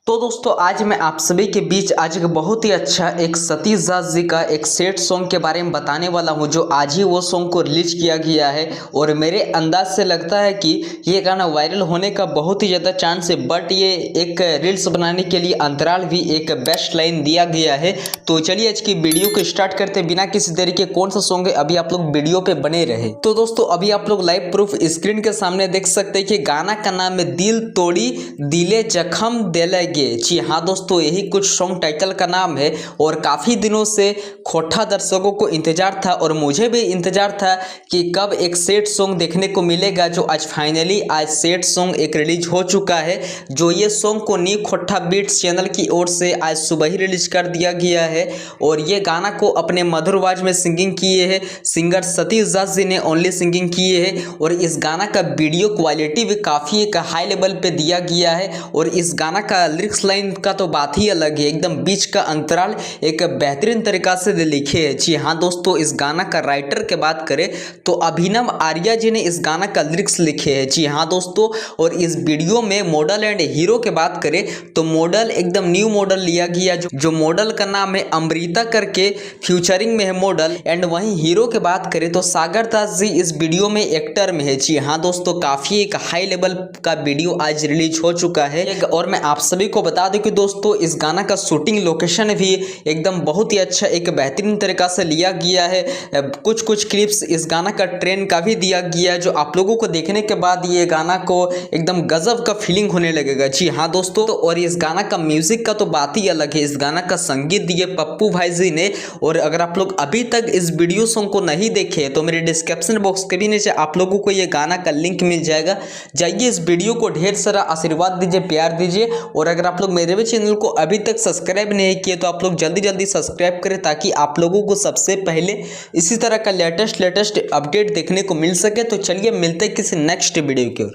तो दोस्तों आज मैं आप सभी के बीच आज एक बहुत ही अच्छा एक सतीश दास जी का एक सेट सॉन्ग के बारे में बताने वाला हूं जो आज ही वो सॉन्ग को रिलीज किया गया है। और मेरे अंदाज से लगता है कि ये गाना वायरल होने का बहुत ही ज़्यादा चांस है, बट ये एक रील्स बनाने के लिए अंतराल भी एक बेस्ट लाइन दिया गया है। तो चलिए आज की वीडियो को स्टार्ट करते बिना किसी तरीके कौन सा सॉन्ग है, अभी आप लोग वीडियो पे बने रहे। तो दोस्तों अभी आप लोग लाइव प्रूफ स्क्रीन के सामने देख सकते हैं कि गाना का नाम है दिल तोड़ी दिले जखम दिले। जी हाँ दोस्तों, यही कुछ सॉन्ग टाइटल का नाम है। और काफ़ी दिनों से खोटा दर्शकों को इंतजार था और मुझे भी इंतजार था कि कब एक सेट सॉन्ग देखने को मिलेगा, जो आज फाइनली आज सेट सॉन्ग एक रिलीज हो चुका है। जो ये सॉन्ग को न्यू खोटा बीट्स चैनल की ओर से आज सुबह ही रिलीज कर दिया गया है। और ये गाना को अपने मधुर आवाज में सिंगिंग किए हैं सिंगर सतीश दास जी ने ओनली सिंगिंग किए हैं। और इस गाना का वीडियो क्वालिटी भी काफ़ी एक हाई लेवल पे दिया गया है। और इस गाना का लिरिक्स लाइन का तो बात ही अलग है, एकदम बीच का अंतराल एक बेहतरीन तरीका से लिखे है। जी हाँ दोस्तों, इस गाना का राइटर के बात करें तो अभिनव आर्या जी ने इस गाना का लिरिक्स लिखे हैं। जी हाँ दोस्तों, और इस वीडियो में मॉडल एंड हीरो के बात करें तो मॉडल एकदम न्यू मॉडल लिया गया, जो मॉडल का नाम है अमृता करके फ्यूचरिंग में है मॉडल। एंड वहीं हीरो के बात करें तो सागर दास जी इस वीडियो में एक्टर में है। जी हाँ दोस्तों, काफ़ी एक हाई लेवल का वीडियो आज रिलीज हो चुका है। और मैं आप सभी को बता दूं कि दोस्तों इस गाना का शूटिंग लोकेशन भी एकदम बहुत ही अच्छा एक बेहतरीन तरीका से लिया गया है। कुछ क्लिप्स इस गाना का ट्रेन का भी दिया गया है, जो आप लोगों को देखने के बाद ये गाना को एकदम गजब का फीलिंग होने लगेगा। जी हाँ दोस्तों, तो और इस गाना का म्यूजिक का तो बात ही अलग है। इस गाना का संगीत दिए पप्पू भाई जी ने। और अगर आप लोग अभी तक इस वीडियो सॉन्ग को नहीं देखे तो मेरे डिस्क्रिप्शन बॉक्स के भी नीचे आप लोगों को ये गाना का लिंक मिल जाएगा। जाइए इस वीडियो को ढेर सारा आशीर्वाद दीजिए, प्यार दीजिए। और अगर आप लोग मेरे भी चैनल को अभी तक सब्सक्राइब नहीं किए तो आप लोग जल्दी जल्दी सब्सक्राइब करें, ताकि आप लोगों को सबसे पहले इसी तरह का लेटेस्ट अपडेट देखने को मिल सके। तो चलिए मिलते हैं किसी नेक्स्ट वीडियो की ओर।